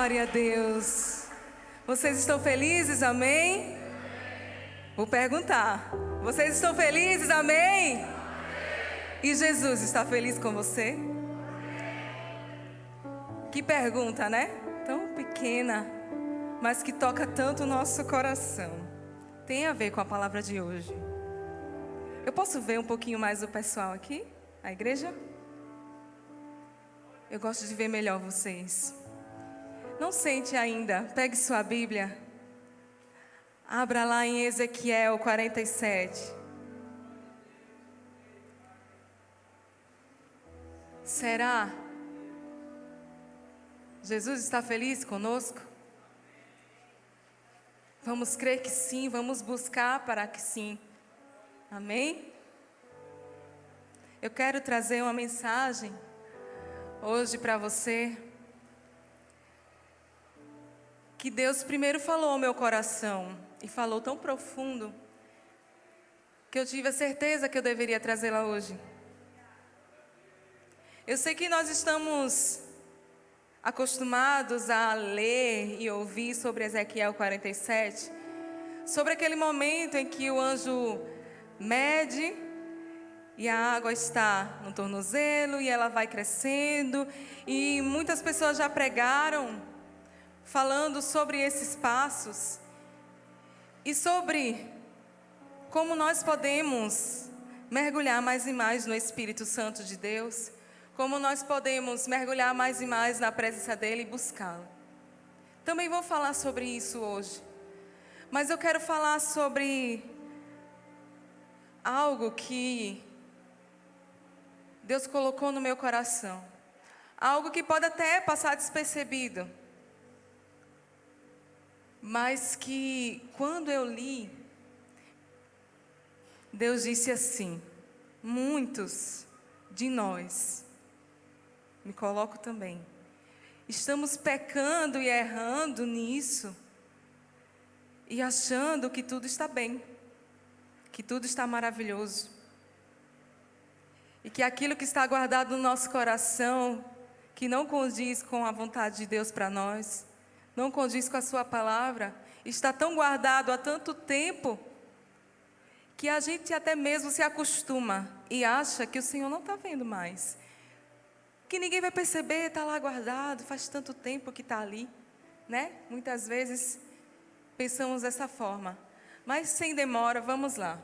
Glória a Deus. Vocês estão felizes? Amém? Vou perguntar. Vocês estão felizes? Amém? E Jesus está feliz com você? Que pergunta, né? Tão pequena, mas que toca tanto o nosso coração. Tem a ver com a palavra de hoje. Eu posso ver um pouquinho mais o pessoal aqui? A igreja? Eu gosto de ver melhor vocês. Não sente ainda? Pegue sua Bíblia. Abra lá em Ezequiel 47. Será? Jesus está feliz conosco? Vamos crer que sim, vamos buscar para que sim. Amém? Eu quero trazer uma mensagem hoje para você, que Deus primeiro falou ao meu coração, e falou tão profundo, que eu tive a certeza que eu deveria trazê-la hoje. Eu sei que nós estamos acostumados a ler e ouvir sobre Ezequiel 47, sobre aquele momento em que o anjo mede e a água está no tornozelo e ela vai crescendo, e muitas pessoas já pregaram falando sobre esses passos e sobre como nós podemos mergulhar mais e mais no Espírito Santo de Deus, como nós podemos mergulhar mais e mais na presença dEle e buscá-lo. Também vou falar sobre isso hoje, mas eu quero falar sobre algo que Deus colocou no meu coração, algo que pode até passar despercebido, mas que quando eu li, Deus disse assim: muitos de nós, me coloco também, estamos pecando e errando nisso, e achando que tudo está bem, que tudo está maravilhoso, e que aquilo que está guardado no nosso coração, que não condiz com a vontade de Deus para nós, não condiz com a sua palavra, está tão guardado há tanto tempo, que a gente até mesmo se acostuma e acha que o Senhor não está vendo mais, que ninguém vai perceber, está lá guardado, faz tanto tempo que está ali, né? Muitas vezes pensamos dessa forma, mas sem demora, vamos lá.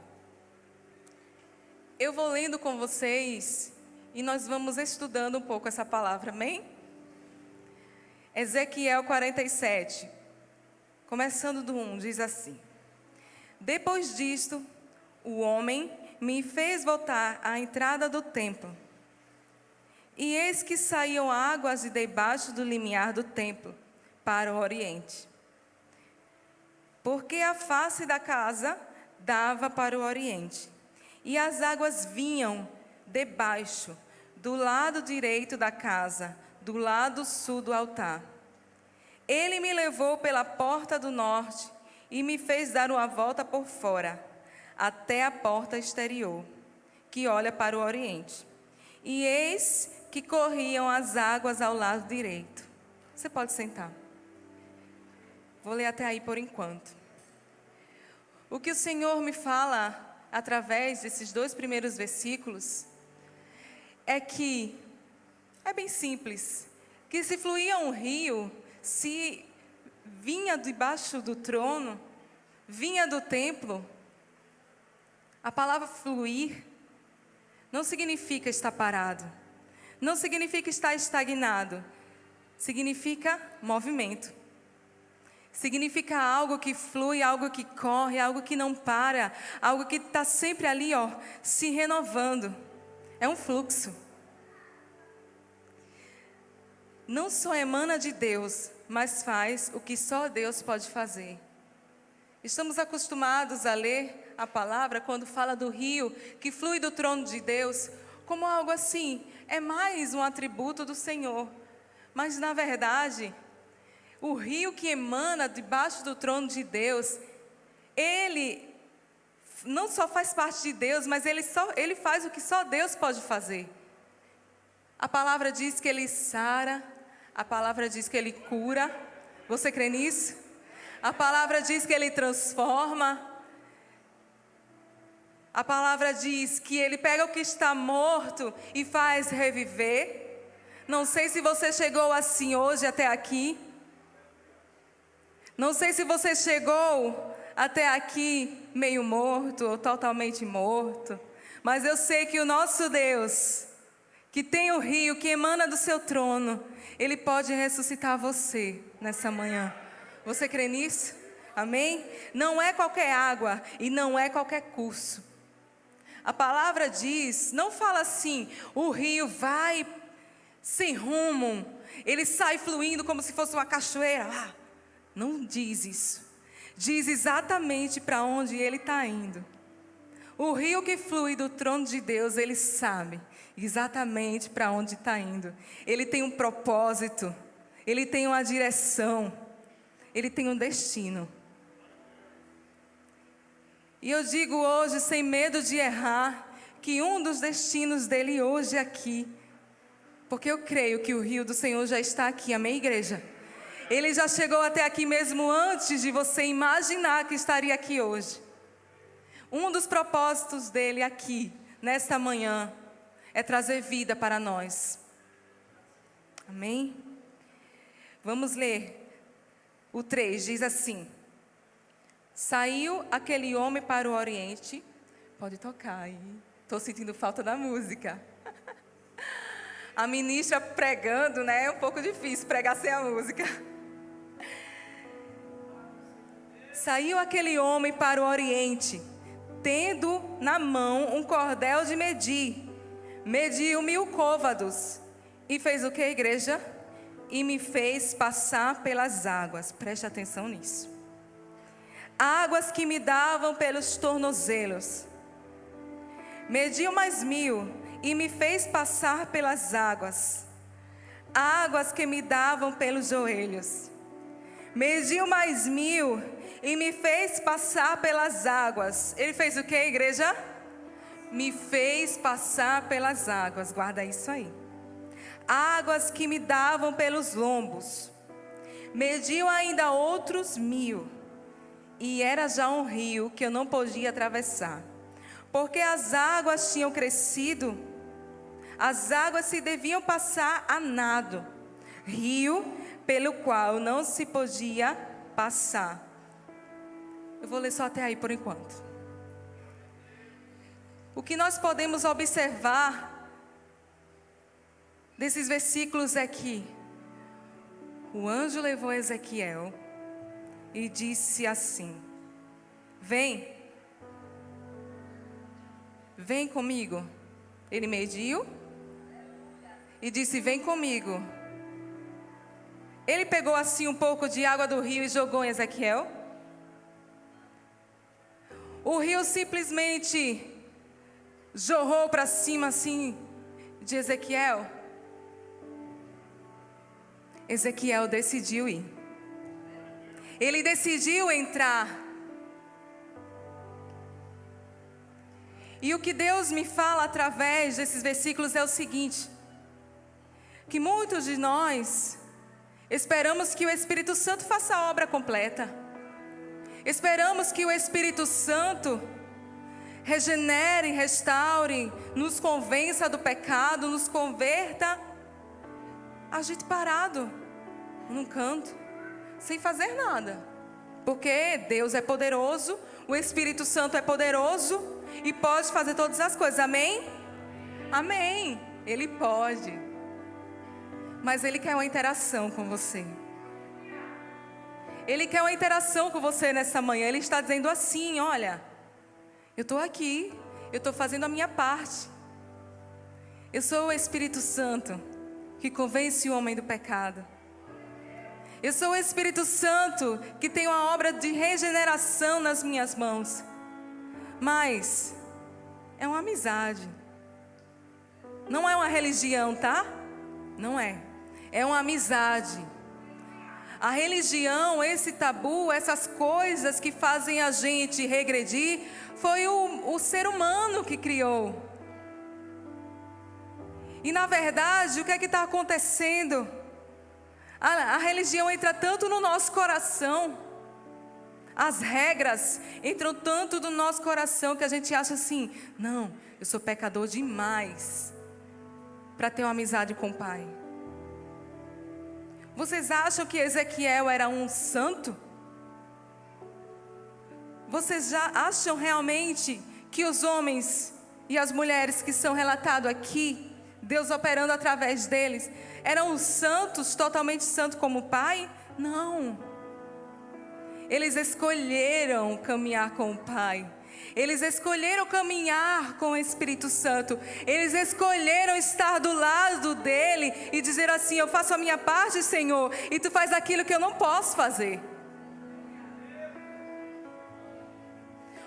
Eu vou lendo com vocês e nós vamos estudando um pouco essa palavra, amém? Ezequiel 47, começando do 1, diz assim: depois disto, o homem me fez voltar à entrada do templo, e eis que saíam águas de debaixo do limiar do templo para o oriente, porque a face da casa dava para o oriente, e as águas vinham debaixo, do lado direito da casa, do lado sul do altar. Ele me levou pela porta do norte e me fez dar uma volta por fora, até a porta exterior, que olha para o oriente. E eis que corriam as águas ao lado direito. Você pode sentar. Vou ler até aí por enquanto. O que o Senhor me fala através desses 2 primeiros versículos é que é bem simples, que se fluía um rio, se vinha debaixo do trono, vinha do templo, a palavra fluir não significa estar parado, não significa estar estagnado, significa movimento, significa algo que flui, algo que corre, algo que não para, algo que está sempre ali, se renovando, é um fluxo. Não só emana de Deus, mas faz o que só Deus pode fazer. Estamos acostumados a ler a palavra quando fala do rio que flui do trono de Deus, como algo assim, é mais um atributo do Senhor. Mas na verdade, o rio que emana debaixo do trono de Deus, ele não só faz parte de Deus, mas ele faz o que só Deus pode fazer. A palavra diz que ele sara, a palavra diz que ele cura, Você crê nisso? A palavra diz que Ele transforma. A palavra diz que Ele pega o que está morto e faz reviver. Não sei se você chegou assim hoje até aqui. Não sei se você chegou até aqui meio morto ou totalmente morto. Mas eu sei que o nosso Deus, que tem o rio que emana do seu trono, Ele pode ressuscitar você nessa manhã. Você crê nisso? Amém? Não é qualquer água e não é qualquer curso. A palavra diz, não fala assim, o rio vai sem rumo, ele sai fluindo como se fosse uma cachoeira. Não diz isso. Diz exatamente para onde ele está indo. O rio que flui do trono de Deus, ele sabe exatamente para onde está indo. Ele tem um propósito, ele tem uma direção, ele tem um destino. E eu digo hoje, sem medo de errar, que um dos destinos dele hoje é aqui. Porque eu creio que o rio do Senhor já está aqui, amém, igreja? Ele já chegou até aqui mesmo antes de você imaginar que estaria aqui hoje. Um dos propósitos dele aqui, nesta manhã, é trazer vida para nós. Amém? Vamos ler. O 3 diz assim: saiu aquele homem para o Oriente. Pode tocar aí. Estou sentindo falta da música. A ministra pregando, né? É um pouco difícil pregar sem a música. Saiu aquele homem para o Oriente, tendo na mão um cordel de medir. Mediu 1000 côvados. E fez o que, igreja? E me fez passar pelas águas. Preste atenção nisso. Águas que me davam pelos tornozelos. Mediu mais 1000 e me fez passar pelas águas. Águas que me davam pelos joelhos. Mediu mais 1000 e me fez passar pelas águas. Ele fez o que, igreja? Me fez passar pelas águas. Guarda isso aí. Águas que me davam pelos lombos. Mediu ainda outros 1000. E era já um rio que eu não podia atravessar, porque as águas tinham crescido. As águas se deviam passar a nado, rio pelo qual não se podia passar. Eu vou ler só até aí por enquanto. O que nós podemos observar desses versículos é que o anjo levou Ezequiel e disse assim: vem comigo. Ele mediu e disse: vem comigo. Ele pegou assim um pouco de água do rio e jogou em Ezequiel. O rio simplesmente jorrou para cima assim de Ezequiel. Ezequiel decidiu ir. Ele decidiu entrar. E o que Deus me fala através desses versículos é o seguinte: que muitos de nós esperamos que o Espírito Santo faça a obra completa. Esperamos que o Espírito Santo regenere, restaure, nos convença do pecado, nos converta. A gente parado num canto, sem fazer nada. Porque Deus é poderoso, o Espírito Santo é poderoso e pode fazer todas as coisas. Amém? Amém. Ele pode. Mas Ele quer uma interação com você. Ele quer uma interação com você nessa manhã. Ele está dizendo assim: olha, eu estou aqui, eu estou fazendo a minha parte. Eu sou o Espírito Santo que convence o homem do pecado. Eu sou o Espírito Santo que tem uma obra de regeneração nas minhas mãos. Mas é uma amizade. Não é uma religião, tá? Não é. É uma amizade. A religião, esse tabu, essas coisas que fazem a gente regredir, foi o ser humano que criou. E na verdade, o que é que está acontecendo? A religião entra tanto no nosso coração, as regras entram tanto no nosso coração que a gente acha assim: não, eu sou pecador demais para ter uma amizade com o Pai. Vocês acham que Ezequiel era um santo? Vocês já acham realmente que os homens e as mulheres que são relatados aqui, Deus operando através deles, eram santos, totalmente santos como o Pai? Não. Eles escolheram caminhar com o Pai. Eles escolheram caminhar com o Espírito Santo. Eles escolheram estar do lado dele e dizer assim: eu faço a minha parte, Senhor, e tu faz aquilo que eu não posso fazer.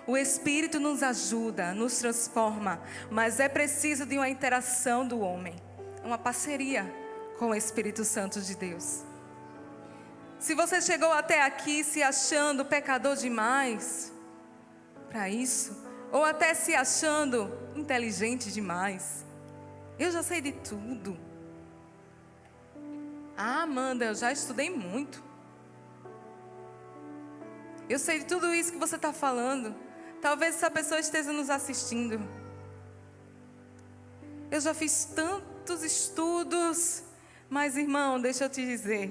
O Espírito nos ajuda, nos transforma, mas é preciso de uma interação do homem, uma parceria com o Espírito Santo de Deus. Se você chegou até aqui se achando pecador demais para isso, ou até se achando inteligente demais, eu já sei de tudo. Ah, Amanda, eu já estudei muito. Eu sei de tudo isso que você está falando. Talvez essa pessoa esteja nos assistindo. Eu já fiz tantos estudos, mas irmão, deixa eu te dizer,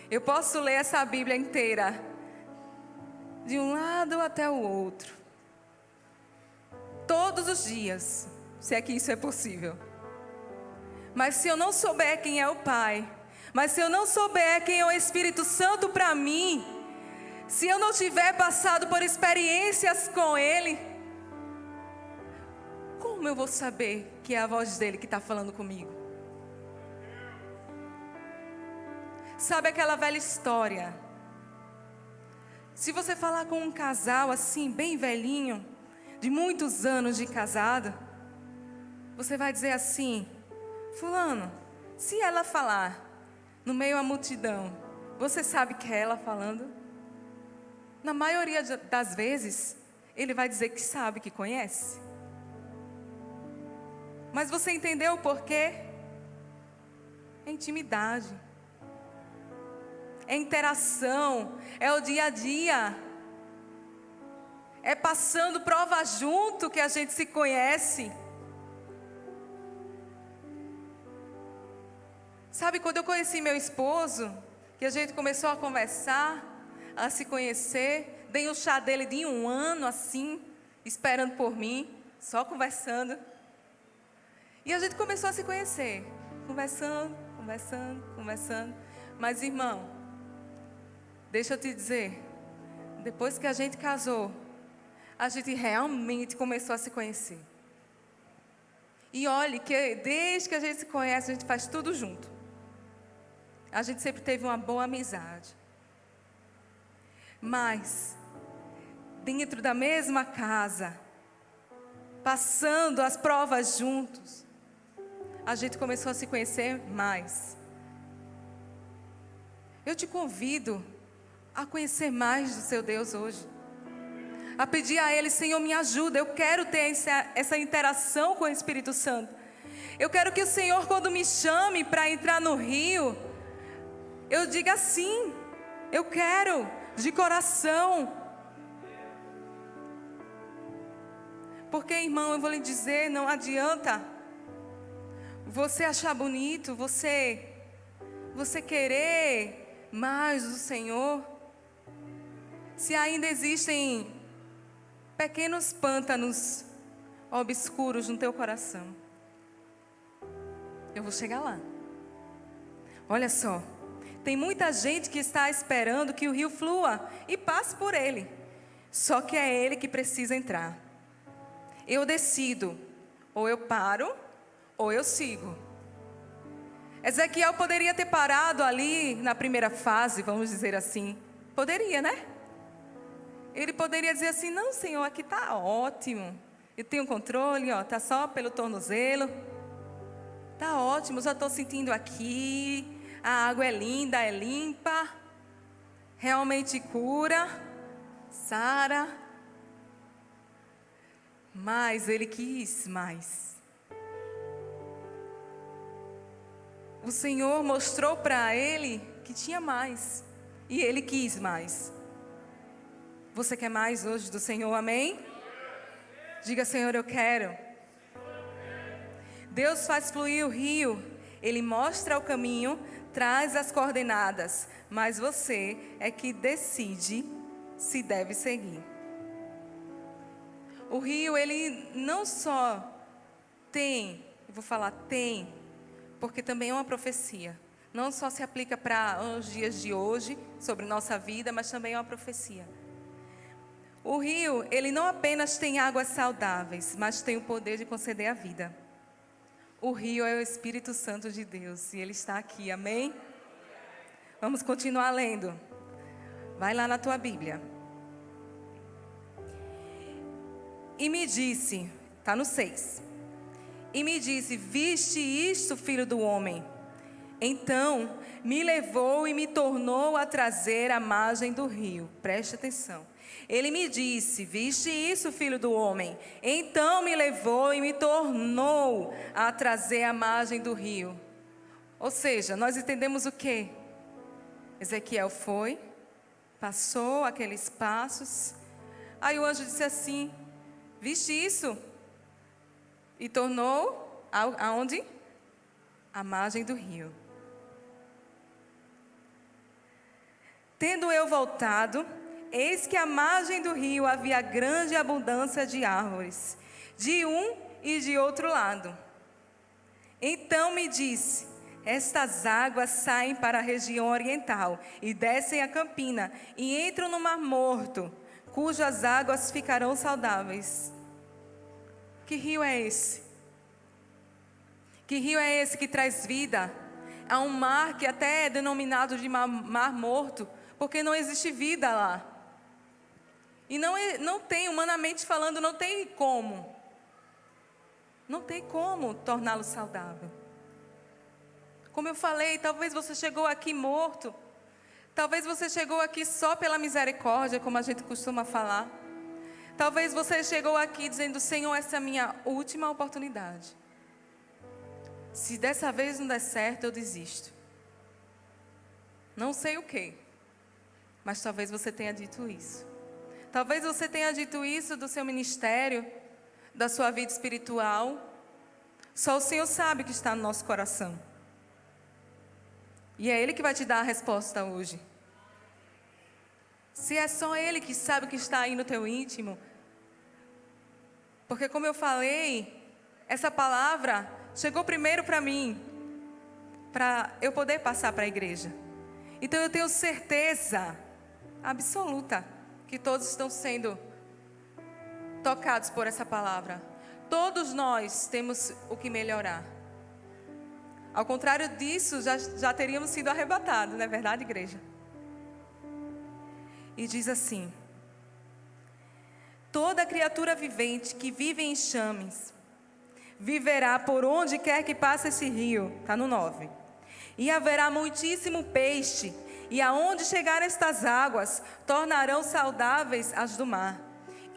eu posso ler essa Bíblia inteira, de um lado até o outro, todos os dias, se é que isso é possível. Mas se eu não souber quem é o Pai, mas se eu não souber quem é o Espírito Santo para mim, se eu não tiver passado por experiências com Ele, como eu vou saber que é a voz dele que está falando comigo? Sabe aquela velha história? Se você falar com um casal assim, bem velhinho, de muitos anos de casado, você vai dizer assim: fulano, se ela falar no meio da multidão, você sabe que é ela falando? Na maioria das vezes, ele vai dizer que sabe, que conhece. Mas você entendeu o porquê? É intimidade, é interação, é o dia a dia, é passando prova junto que a gente se conhece. Sabe, quando eu conheci meu esposo, que a gente começou a conversar, a se conhecer, dei o chá dele de 1 ano assim, esperando por mim, só conversando. E a gente começou a se conhecer, conversando. Mas irmão, deixa eu te dizer, depois que a gente casou, a gente realmente começou a se conhecer. E olhe que desde que a gente se conhece, a gente faz tudo junto. A gente sempre teve uma boa amizade. Mas, dentro da mesma casa, passando as provas juntos, a gente começou a se conhecer mais. Eu te convido a conhecer mais do seu Deus hoje. A pedir a Ele: Senhor, me ajuda, eu quero ter essa interação com o Espírito Santo. Eu quero que o Senhor, quando me chame para entrar no rio, eu diga sim, eu quero, de coração. Porque, irmão, eu vou lhe dizer, não adianta você achar bonito, você querer mais do Senhor, se ainda existem pequenos pântanos obscuros no teu coração. Eu vou chegar lá. Olha só, tem muita gente que está esperando que o rio flua e passe por ele. Só que é ele que precisa entrar. Eu decido, ou eu paro, ou eu sigo. Ezequiel poderia ter parado ali na primeira fase, vamos dizer assim. Poderia, né? Ele poderia dizer assim: não, Senhor, aqui está ótimo. Eu tenho controle, ó, está só pelo tornozelo. Está ótimo, já estou sentindo aqui. A água é linda, é limpa. Realmente cura, sara. Mas ele quis mais. o Senhor mostrou para ele que tinha mais. E ele quis mais. Você quer mais hoje do Senhor, amém? Diga, Senhor, eu quero. Deus faz fluir o rio. Ele mostra o caminho, traz as coordenadas. Mas você é que decide se deve seguir. O rio, ele não só tem, eu vou falar tem, porque também é uma profecia. Não só se aplica para os dias de hoje, sobre nossa vida, mas também é uma profecia. O rio, ele não apenas tem águas saudáveis, mas tem o poder de conceder a vida. O rio é o Espírito Santo de Deus e ele está aqui, amém? Vamos continuar lendo. Vai lá na tua Bíblia. E me disse, está no 6. E me disse, viste isto, filho do homem? Então me levou e me tornou a trazer à margem do rio. Preste atenção. Ele me disse, viste isso, filho do homem? Então me levou e me tornou a trazer à margem do rio. Ou seja, nós entendemos o quê? Ezequiel foi, passou aqueles passos. Aí o anjo disse assim, viste isso? E tornou aonde? À margem do rio. Tendo eu voltado, eis que à margem do rio havia grande abundância de árvores, de um e de outro lado. Então me disse, estas águas saem para a região oriental e descem a campina e entram no Mar Morto, cujas águas ficarão saudáveis. Que rio é esse? Que rio é esse que traz vida? Há um mar que até é denominado de mar morto, porque não existe vida lá. E não tem, humanamente falando, não tem como. Não tem como torná-lo saudável. Como eu falei, talvez você chegou aqui morto. Talvez você chegou aqui só pela misericórdia, como a gente costuma falar. Talvez você chegou aqui dizendo, Senhor, essa é a minha última oportunidade. Se dessa vez não der certo, eu desisto. Não sei o que, mas talvez você tenha dito isso. Talvez você tenha dito isso do seu ministério, da sua vida espiritual. Só o Senhor sabe o que está no nosso coração. E é Ele que vai te dar a resposta hoje. Se é só Ele que sabe o que está aí no teu íntimo. Porque como eu falei, essa palavra chegou primeiro para mim, para eu poder passar para a igreja. Então eu tenho certeza absoluta que todos estão sendo tocados por essa palavra. Todos nós temos o que melhorar. Ao contrário disso, já teríamos sido arrebatados, não é verdade, igreja? E diz assim: toda criatura vivente que vive em enxames viverá por onde quer que passe esse rio. Está no 9. E haverá muitíssimo peixe, e aonde chegar estas águas, tornarão saudáveis as do mar.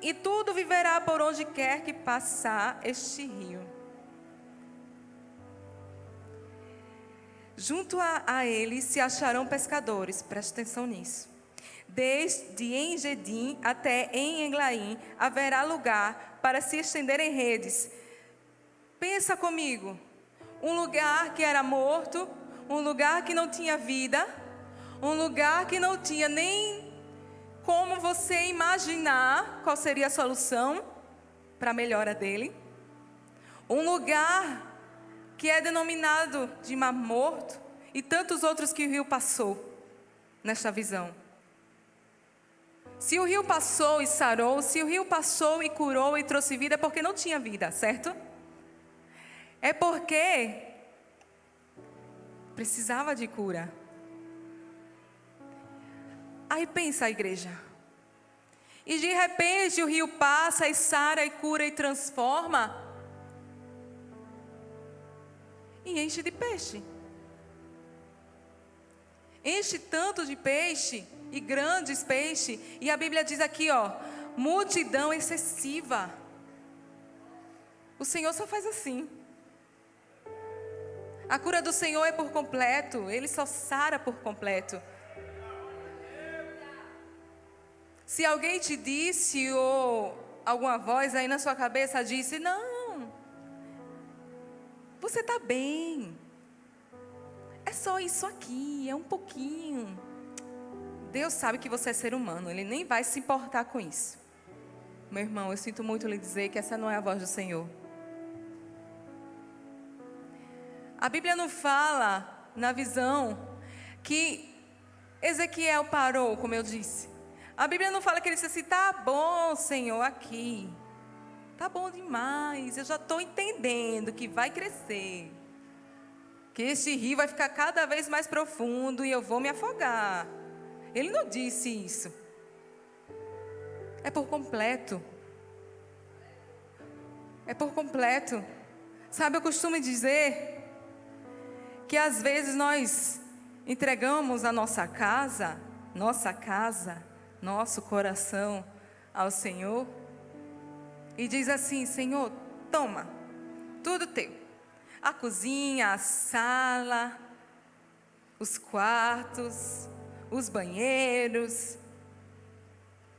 E tudo viverá por onde quer que passar este rio. Junto a ele se acharão pescadores, preste atenção nisso. Desde En-Gedim até em Englaim haverá lugar para se estenderem redes. Pensa comigo, um lugar que era morto, um lugar que não tinha vida, um lugar que não tinha nem como você imaginar qual seria a solução para a melhora dele. Um lugar que é denominado de Mar Morto e tantos outros que o rio passou nesta visão. Se o rio passou e sarou, se o rio passou e curou e trouxe vida, é porque não tinha vida, certo? É porque precisava de cura. Aí pensa a igreja. E de repente o rio passa e sara e cura e transforma. E enche de peixe. Enche tanto de peixe e grandes peixes. E a Bíblia diz aqui, ó, multidão excessiva. O Senhor só faz assim. A cura do Senhor é por completo. Ele só sara por completo. Se alguém te disse, ou alguma voz aí na sua cabeça disse, não, você está bem. É só isso aqui, é um pouquinho. Deus sabe que você é ser humano, Ele nem vai se importar com isso. Meu irmão, eu sinto muito lhe dizer que essa não é a voz do Senhor. A Bíblia não fala na visão que Ezequiel parou, como eu disse. A Bíblia não fala que ele disse assim, tá bom, Senhor, aqui. Tá bom demais, eu já estou entendendo que vai crescer. Que este rio vai ficar cada vez mais profundo e eu vou me afogar. Ele não disse isso. É por completo. É por completo. Sabe, eu costumo dizer que às vezes nós entregamos a nossa casa, nosso coração ao Senhor e diz assim, Senhor, toma, tudo teu. A cozinha, a sala, os quartos, os banheiros.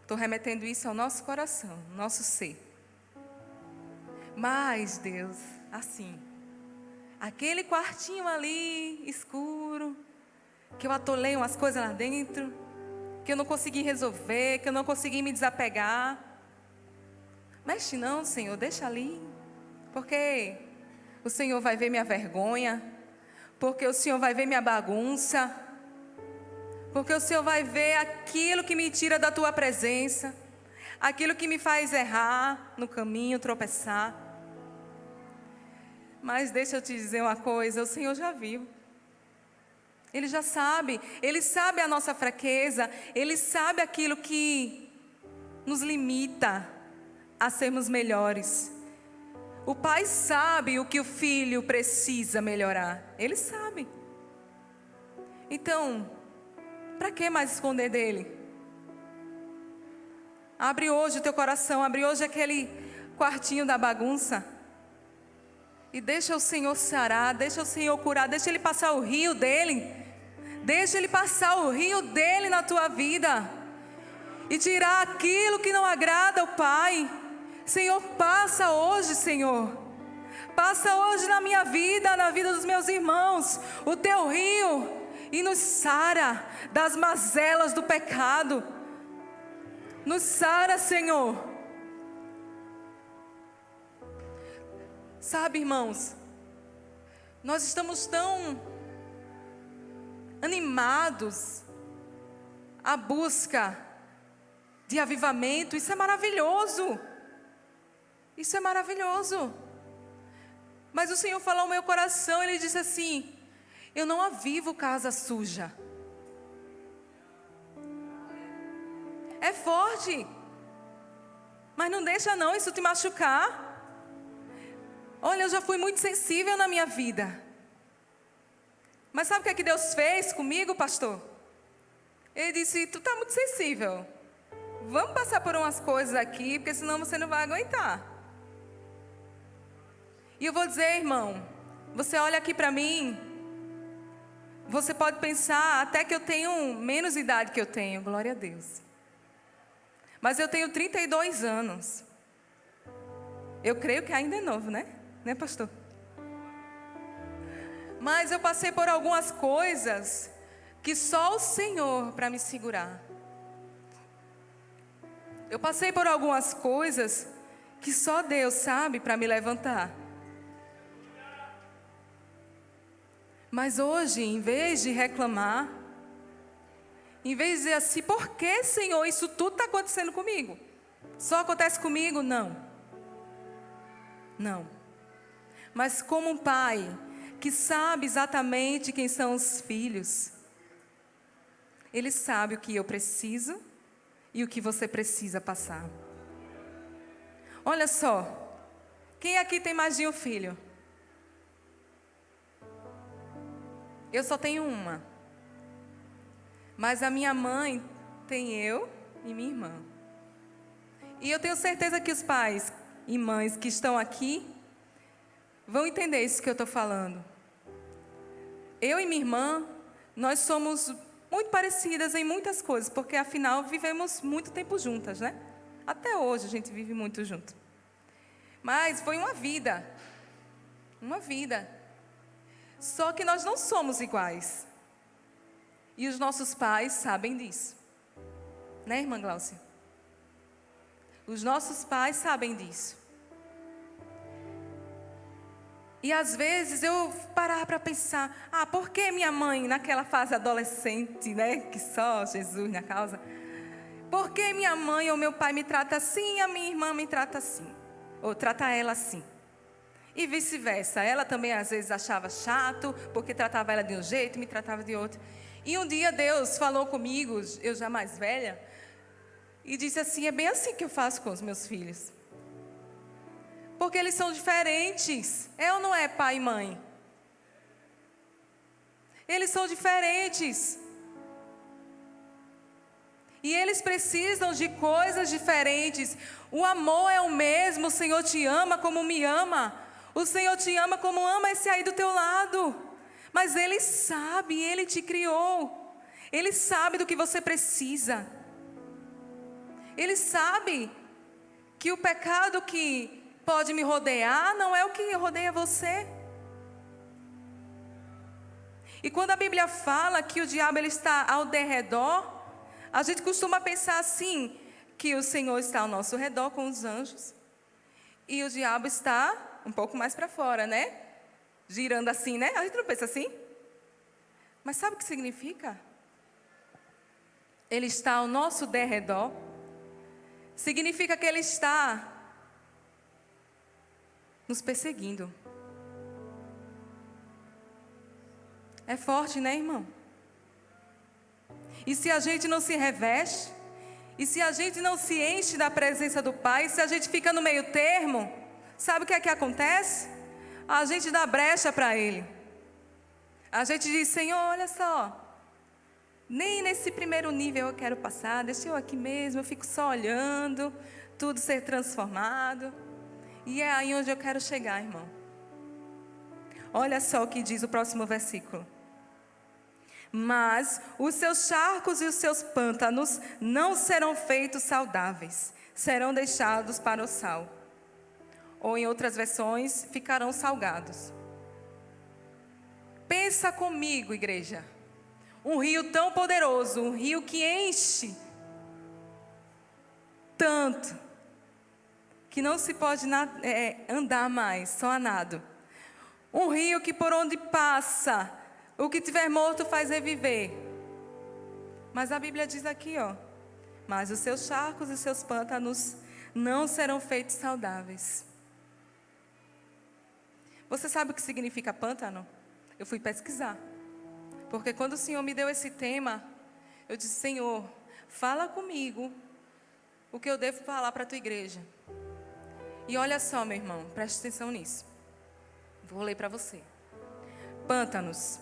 Estou remetendo isso ao nosso coração, nosso ser. Mas Deus, assim, aquele quartinho ali, escuro, que eu atolei umas coisas lá dentro, que eu não consegui resolver, que eu não consegui me desapegar. Mexe não, Senhor, deixa ali, porque o Senhor vai ver minha vergonha, porque o Senhor vai ver minha bagunça, porque o Senhor vai ver aquilo que me tira da Tua presença, aquilo que me faz errar no caminho, tropeçar. Mas deixa eu te dizer uma coisa, o Senhor já viu. Ele já sabe, Ele sabe a nossa fraqueza, Ele sabe aquilo que nos limita a sermos melhores. O pai sabe o que o filho precisa melhorar, Ele sabe. Então, para que mais esconder dele? Abre hoje o teu coração, abre hoje aquele quartinho da bagunça. E deixa o Senhor sarar, deixa o Senhor curar, deixa Ele passar o rio dEle. Deixa Ele passar o rio dEle na tua vida. E tirar aquilo que não agrada ao Pai. Senhor, passa hoje, Senhor. Passa hoje na minha vida, na vida dos meus irmãos, o teu rio. E nos sara das mazelas do pecado. Nos sara, Senhor. Sabe, irmãos, nós estamos tão animados à busca de avivamento. Isso é maravilhoso. Isso é maravilhoso. Mas o Senhor falou ao meu coração, Ele disse assim, eu não avivo casa suja. É forte, mas não deixa não isso te machucar. Olha, eu já fui muito sensível na minha vida. Mas sabe o que é que Deus fez comigo, pastor? Ele disse, tu está muito sensível. Vamos passar por umas coisas aqui, porque senão você não vai aguentar. E eu vou dizer, irmão, você olha aqui para mim, você pode pensar até que eu tenho menos idade que eu tenho, glória a Deus. Mas eu tenho 32 anos. Eu creio que ainda é novo, né? Né, pastor? Mas eu passei por algumas coisas que só o Senhor para me segurar. Eu passei por algumas coisas que só Deus sabe para me levantar. Mas hoje, em vez de reclamar, em vez de dizer assim, por que, Senhor, isso tudo está acontecendo comigo? Só acontece comigo? Não. Não. Mas como um pai que sabe exatamente quem são os filhos, Ele sabe o que eu preciso e o que você precisa passar. Olha só, quem aqui tem mais de um filho? Eu só tenho uma. Mas a minha mãe tem eu e minha irmã. E eu tenho certeza que os pais e mães que estão aqui vão entender isso que eu estou falando. Eu e minha irmã, nós somos muito parecidas em muitas coisas, porque afinal vivemos muito tempo juntas, né? Até hoje a gente vive muito junto. Mas foi uma vida. Uma vida. Só que nós não somos iguais. E os nossos pais sabem disso. Né, irmã Gláucia? Os nossos pais sabem disso. E às vezes eu parar para pensar, por que minha mãe, naquela fase adolescente, né, que só Jesus na causa, por que minha mãe ou meu pai me trata assim e a minha irmã me trata assim? Ou trata ela assim? E vice-versa, ela também às vezes achava chato, porque tratava ela de um jeito e me tratava de outro. E um dia Deus falou comigo, eu já mais velha, e disse assim, é bem assim que eu faço com os meus filhos. Porque eles são diferentes. É ou não é, pai e mãe? Eles são diferentes. E eles precisam de coisas diferentes. O amor é o mesmo. O Senhor te ama como me ama. O Senhor te ama como ama esse aí do teu lado. Mas Ele sabe, Ele te criou. Ele sabe do que você precisa. Ele sabe que o pecado que pode me rodear não é o que rodeia você. E quando a Bíblia fala que o diabo ele está ao derredor, a gente costuma pensar assim, que o Senhor está ao nosso redor com os anjos, e o diabo está um pouco mais para fora, né? Girando assim, né? A gente não pensa assim? Mas sabe o que significa? Ele está ao nosso derredor. Significa que ele está nos perseguindo. É forte, né, irmão? E se a gente não se reveste, e se a gente não se enche da presença do Pai, se a gente fica no meio termo, sabe o que é que acontece? A gente dá brecha para Ele. A gente diz, Senhor, olha só, nem nesse primeiro nível eu quero passar, deixa eu aqui mesmo, eu fico só olhando, tudo ser transformado. E é aí onde eu quero chegar, irmão. Olha só o que diz o próximo versículo. Mas os seus charcos e os seus pântanos não serão feitos saudáveis, serão deixados para o sal. Ou em outras versões, ficarão salgados. Pensa comigo, igreja. Um rio tão poderoso, um rio que enche tanto, que não se pode andar mais, só a nado. Um rio que por onde passa, o que tiver morto faz reviver. Mas a Bíblia diz aqui, mas os seus charcos e os seus pântanos não serão feitos saudáveis. Você sabe o que significa pântano? Eu fui pesquisar. Porque quando o Senhor me deu esse tema, eu disse, Senhor, fala comigo o que eu devo falar para a tua igreja. E olha só, meu irmão, preste atenção nisso. Vou ler para você. Pântanos.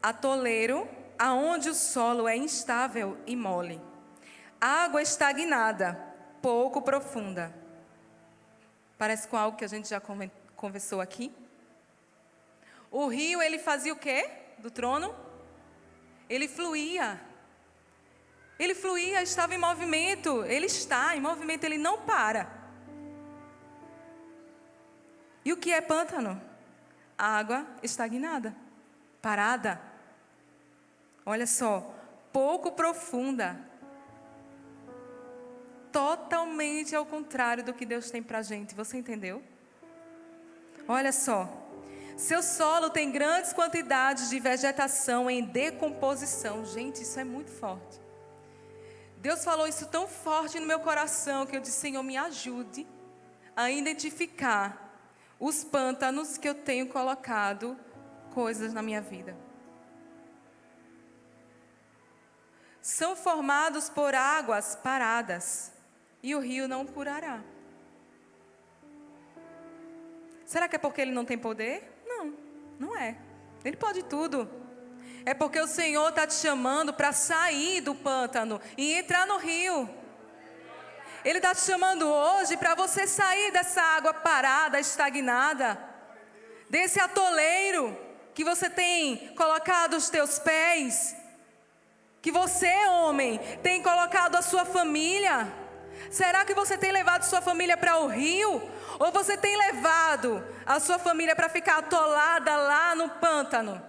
Atoleiro, aonde o solo é instável e mole. Água estagnada, pouco profunda. Parece com algo que a gente já conversou aqui. O rio, ele fazia o quê? Do trono? Ele fluía. Ele fluía, estava em movimento. Ele está em movimento, ele não para. E o que é pântano? Água estagnada, parada. Olha só, pouco profunda. Totalmente ao contrário do que Deus tem para a gente. Você entendeu? Olha só. Seu solo tem grandes quantidades de vegetação em decomposição. Gente, isso é muito forte. Deus falou isso tão forte no meu coração que eu disse, Senhor, me ajude a identificar os pântanos que eu tenho colocado coisas na minha vida. São formados por águas paradas e o rio não curará. Será que é porque ele não tem poder? Não, não é. Ele pode tudo. É porque o Senhor está te chamando para sair do pântano e entrar no rio. Ele está te chamando hoje para você sair dessa água parada, estagnada, desse atoleiro. que você tem colocado os teus pés? Que você, homem, tem colocado a sua família? Será que você tem levado sua família para o rio? Ou você tem levado a sua família para ficar atolada lá no pântano?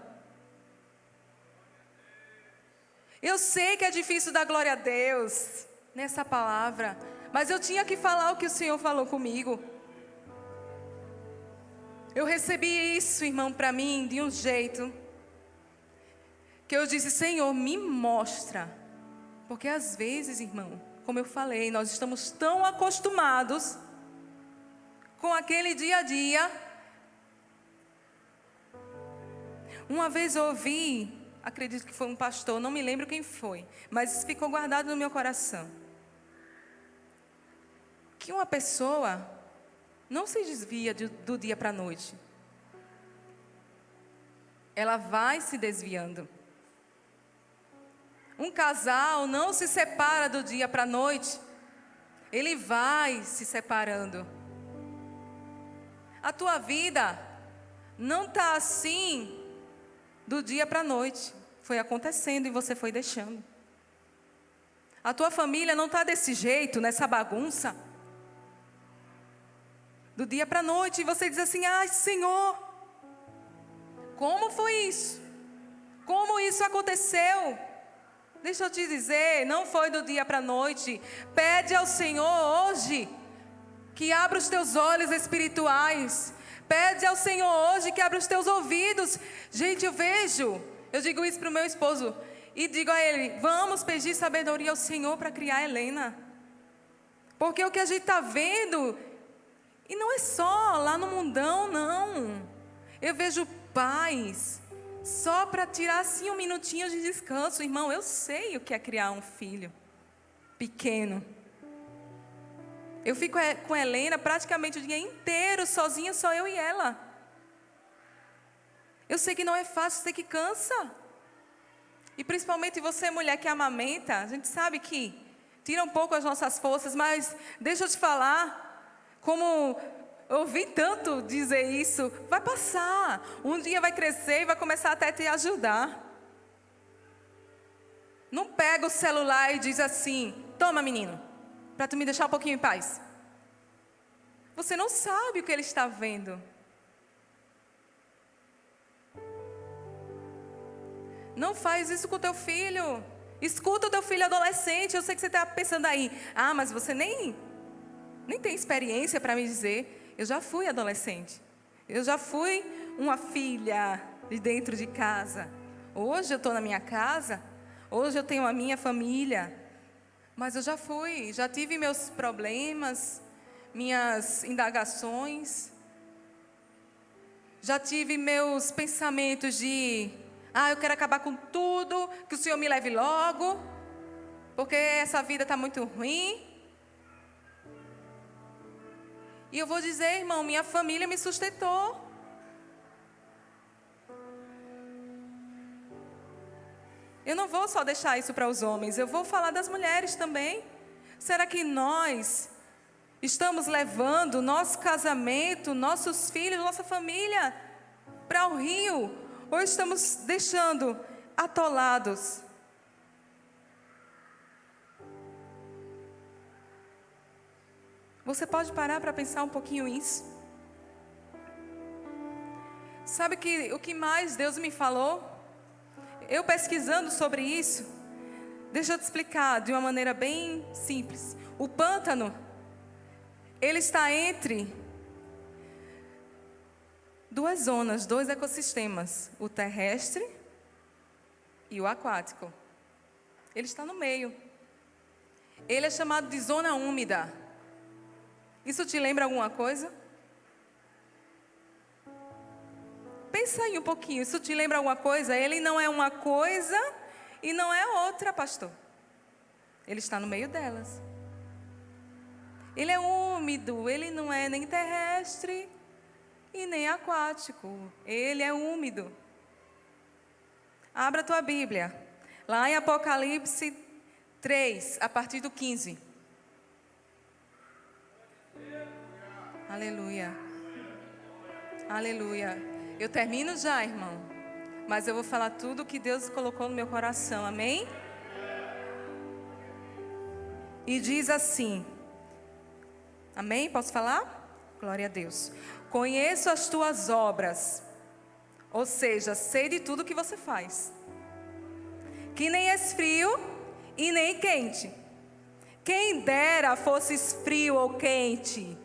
Eu sei que é difícil dar glória a Deus nessa palavra, mas eu tinha que falar o que o Senhor falou comigo. Eu recebi isso, irmão, para mim de um jeito que eu disse: Senhor, me mostra. Porque às vezes, irmão, como eu falei, nós estamos tão acostumados com aquele dia a dia. Uma vez eu ouvi, acredito que foi um pastor, não me lembro quem foi, mas ficou guardado no meu coração, que uma pessoa não se desvia do dia para a noite. Ela vai se desviando. Um casal não se separa do dia para a noite. Ele vai se separando. A tua vida não está assim do dia para a noite. Foi acontecendo e você foi deixando. A tua família não está desse jeito, nessa bagunça. Do dia para a noite, e você diz assim: ai, Senhor, como foi isso? Como isso aconteceu? Deixa eu te dizer, não foi do dia para a noite. Pede ao Senhor hoje que abra os teus olhos espirituais. Pede ao Senhor hoje que abra os teus ouvidos. Gente, eu digo isso para o meu esposo e digo a ele: vamos pedir sabedoria ao Senhor para criar a Helena. Porque o que a gente está vendo, e não é só lá no mundão, não. Eu vejo pais só para tirar assim um minutinho de descanso. Irmão, eu sei o que é criar um filho pequeno. Eu fico com a Helena praticamente o dia inteiro sozinha, só eu e ela. Eu sei que não é fácil, sei que cansa. E principalmente você, mulher que amamenta, a gente sabe que tira um pouco as nossas forças, mas deixa eu te falar, como eu ouvi tanto dizer isso, vai passar. Um dia vai crescer e vai começar até a te ajudar. Não pega o celular e diz assim: toma, menino, para tu me deixar um pouquinho em paz. Você não sabe o que ele está vendo. Não faz isso com o teu filho. Escuta o teu filho adolescente. Eu sei que você está pensando aí: ah, mas você nem tem experiência para me dizer. Eu já fui adolescente. Eu já fui uma filha de dentro de casa. Hoje eu estou na minha casa. Hoje eu tenho a minha família. Mas eu já fui, já tive meus problemas, minhas indagações. Já tive meus pensamentos de: ah, eu quero acabar com tudo, que o Senhor me leve logo, porque essa vida está muito ruim. E eu vou dizer, irmão, minha família me sustentou. Eu não vou só deixar isso para os homens, eu vou falar das mulheres também. Será que nós estamos levando nosso casamento, nossos filhos, nossa família para o rio? Ou estamos deixando atolados? Você pode parar para pensar um pouquinho isso? Sabe que o que mais Deus me falou? Eu pesquisando sobre isso, deixa eu te explicar de uma maneira bem simples. O pântano, ele está entre duas zonas, dois ecossistemas, o terrestre e o aquático. Ele está no meio. Ele é chamado de zona úmida. Isso te lembra alguma coisa? Pensa aí um pouquinho, isso te lembra alguma coisa? Ele não é uma coisa e não é outra, pastor. Ele está no meio delas. Ele é úmido, ele não é nem terrestre e nem aquático. Ele é úmido. Abra a tua Bíblia, lá em Apocalipse 3, a partir do 15. Aleluia. Aleluia. Eu termino já, irmão. mas eu vou falar tudo que Deus colocou no meu coração, amém? E diz assim, amém? Posso falar? Glória a Deus. Conheço as tuas obras, ou seja, sei de tudo que você faz, que nem és frio e nem quente. Quem dera fosses frio ou quente.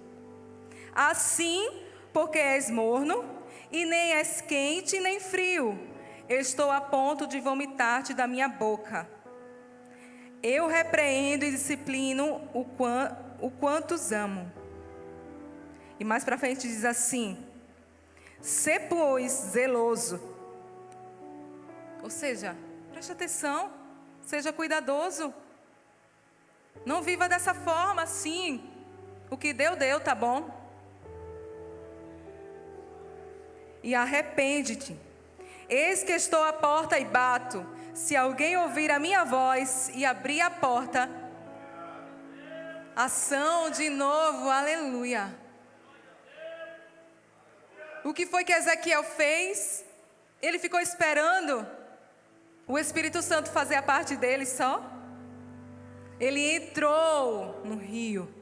Assim, porque és morno, e nem és quente nem frio, estou a ponto de vomitar-te da minha boca. Eu repreendo e disciplino o quantos amo. E mais para frente diz assim: sê, pois, zeloso. Ou seja, preste atenção, seja cuidadoso. Não viva dessa forma assim. O que deu, deu, tá bom? E arrepende-te. Eis que estou à porta e bato. Se alguém ouvir a minha voz e abrir a porta, ação de novo, aleluia. O que foi que Ezequiel fez? Ele ficou esperando o Espírito Santo fazer a parte dele só? Ele entrou no rio.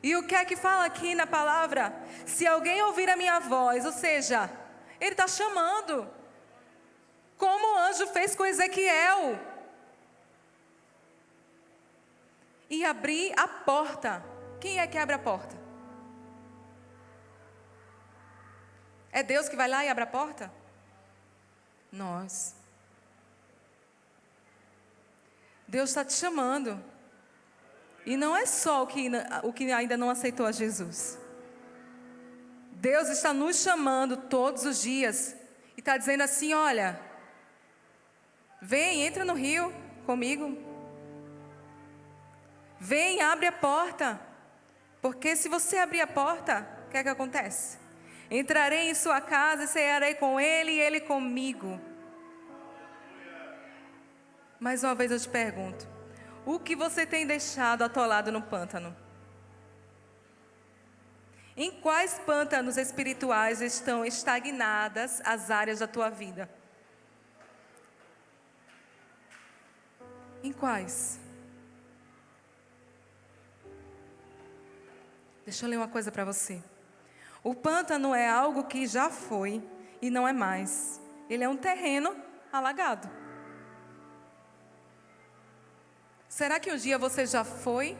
E o que é que fala aqui na palavra? Se alguém ouvir a minha voz, ou seja, ele está chamando. Como o anjo fez com Ezequiel. E abrir a porta. Quem é que abre a porta? É Deus que vai lá e abre a porta? Nós. Deus está te chamando. E não é só o que ainda não aceitou a Jesus. Deus está nos chamando todos os dias. E está dizendo assim, olha, vem, entra no rio comigo. Vem, abre a porta. Porque se você abrir a porta, o que é que acontece? Entrarei em sua casa e cearei com ele e ele comigo. Mais uma vez eu te pergunto, o que você tem deixado atolado no pântano? Em quais pântanos espirituais estão estagnadas as áreas da tua vida? Em quais? Deixa eu ler uma coisa para você. O pântano é algo que já foi e não é mais. Ele é um terreno alagado. Será que um dia você já foi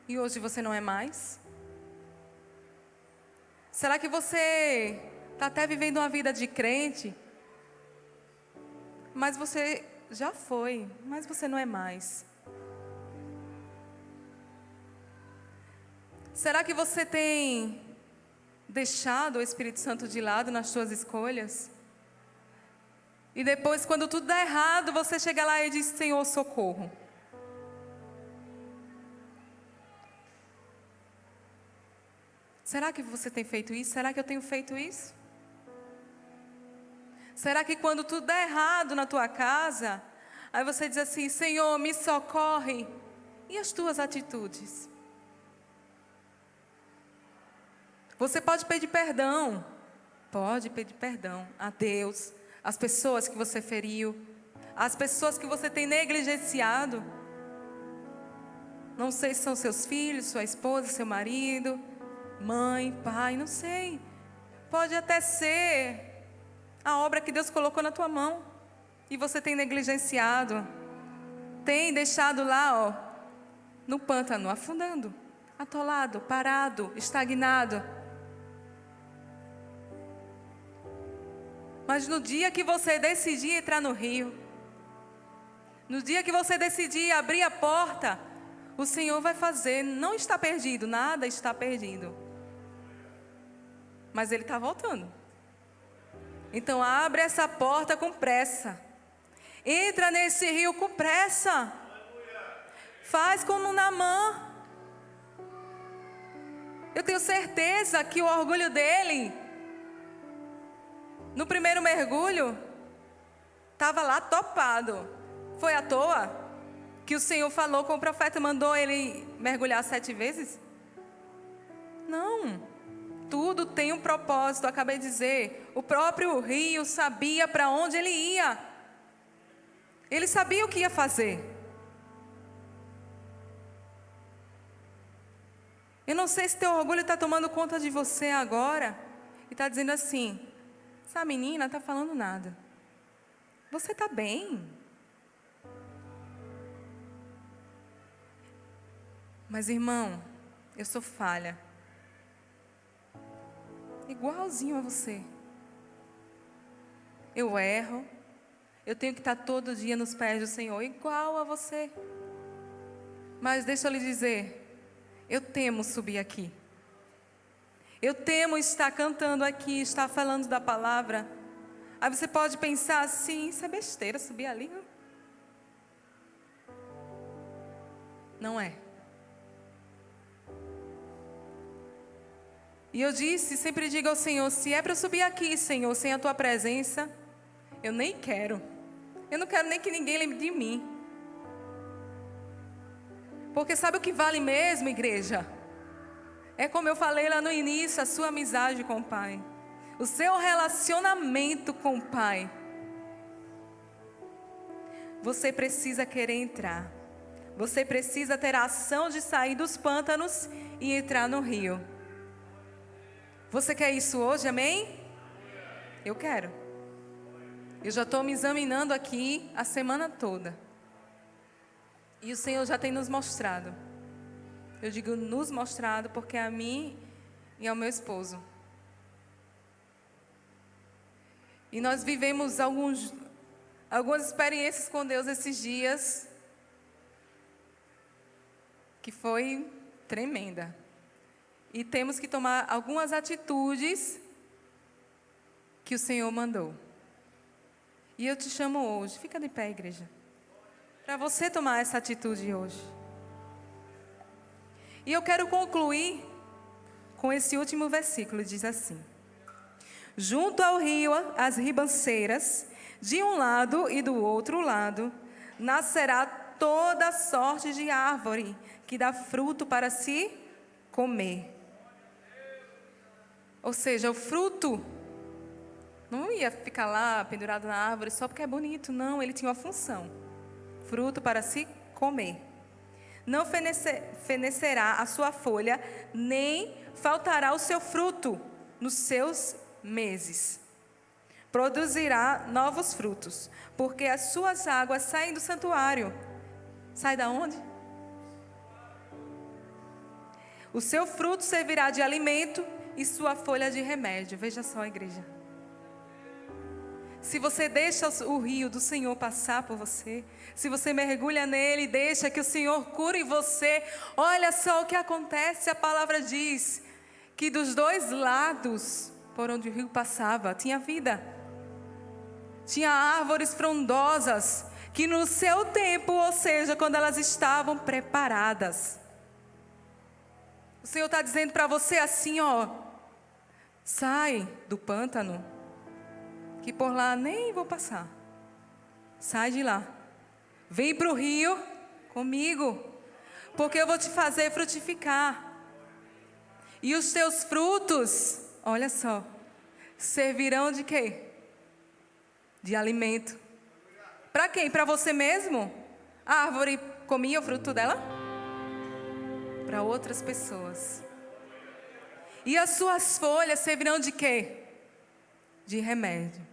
e hoje você não é mais? Será que você está até vivendo uma vida de crente, mas você já foi, mas você não é mais? Será que você tem deixado o Espírito Santo de lado nas suas escolhas? E depois, quando tudo dá errado, você chega lá e diz, Senhor, socorro. Será que você tem feito isso? Será que eu tenho feito isso? Será que quando tudo dá errado na tua casa, aí você diz assim, Senhor, me socorre. E as tuas atitudes? Você pode pedir perdão. Pode pedir perdão a Deus, às pessoas que você feriu, às pessoas que você tem negligenciado. Não sei se são seus filhos, sua esposa, seu marido, mãe, pai, não sei. Pode até ser a obra que Deus colocou na tua mão e você tem negligenciado. Tem deixado lá, no pântano, afundando, atolado, parado, estagnado. Mas no dia que você decidir entrar no rio, no dia que você decidir abrir a porta, o Senhor vai fazer. Não está perdido, nada está perdido. Mas Ele está voltando. Então abre essa porta com pressa. Entra nesse rio com pressa. Faz como Naamã. Eu tenho certeza que o orgulho dele, no primeiro mergulho, estava lá topado. Foi à toa que o Senhor falou com o profeta, mandou ele mergulhar 7 vezes? Não. Tudo tem um propósito. Eu acabei de dizer, o próprio rio sabia para onde ele ia. Ele sabia o que ia fazer. Eu não sei se teu orgulho está tomando conta de você agora e está dizendo assim: essa menina está falando nada. Você está bem. Mas, irmão, eu sou falha. Igualzinho a você. Eu erro. Eu tenho que estar todo dia nos pés do Senhor, igual a você. Mas deixa eu lhe dizer, eu temo subir aqui. Eu temo estar cantando aqui, estar falando da palavra. Aí você pode pensar assim: isso é besteira, subir ali. Não é. E eu disse, sempre digo ao Senhor: se é para eu subir aqui, Senhor, sem a tua presença, eu nem quero. Eu não quero nem que ninguém lembre de mim. Porque sabe o que vale mesmo, igreja? É como eu falei lá no início, a sua amizade com o Pai. O seu relacionamento com o Pai. Você precisa querer entrar. Você precisa ter a ação de sair dos pântanos e entrar no rio. Você quer isso hoje, amém? Eu quero. Eu já estou me examinando aqui a semana toda. E o Senhor já tem nos mostrado. Eu digo nos mostrado porque é a mim e ao meu esposo. E nós vivemos algumas experiências com Deus esses dias que foi tremenda. E temos que tomar algumas atitudes que o Senhor mandou. E eu te chamo hoje, fica de pé, igreja, para você tomar essa atitude hoje. E eu quero concluir com esse último versículo, diz assim: junto ao rio, as ribanceiras, de um lado e do outro lado, nascerá toda sorte de árvore que dá fruto para se comer. Ou seja, o fruto não ia ficar lá pendurado na árvore só porque é bonito, não, ele tinha uma função. Fruto para se comer. Não fenecerá a sua folha, nem faltará o seu fruto nos seus meses. Produzirá novos frutos, porque as suas águas saem do santuário. Sai da onde? O seu fruto servirá de alimento e sua folha de remédio. Veja só, igreja. Se você deixa o rio do Senhor passar por você, se você mergulha nele e deixa que o Senhor cure você, olha só o que acontece. A palavra diz que dos dois lados por onde o rio passava tinha vida. Tinha árvores frondosas que no seu tempo, ou seja, quando elas estavam preparadas. O Senhor está dizendo para você assim, ó: sai do pântano, que por lá nem vou passar. Sai de lá. Vem para o rio comigo, porque eu vou te fazer frutificar. E os teus frutos, olha só, servirão de quê? De alimento. Para quem? Para você mesmo? A árvore comia o fruto dela? Para outras pessoas. E as suas folhas servirão de quê? De remédio.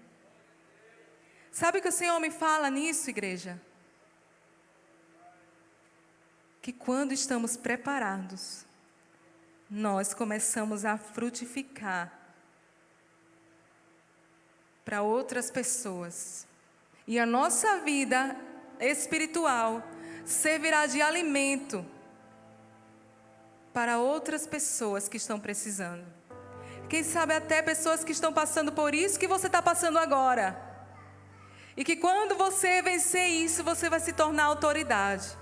Sabe o que o Senhor me fala nisso, igreja? Que quando estamos preparados, nós começamos a frutificar para outras pessoas. E a nossa vida espiritual servirá de alimento para outras pessoas que estão precisando. Quem sabe até pessoas que estão passando por isso que você está passando agora. E que quando você vencer isso, você vai se tornar autoridade.